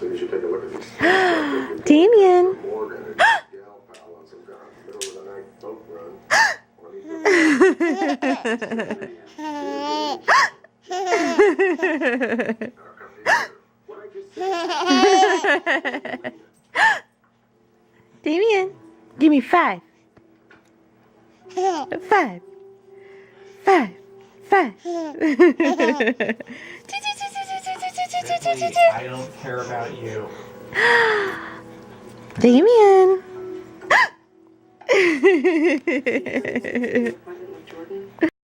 you should take a look at these. Damien. Gal pal on some kind of middle of the night boat run. What I just said. Damien, give me 5. 5. 5. 5. I don't care about you. Damien.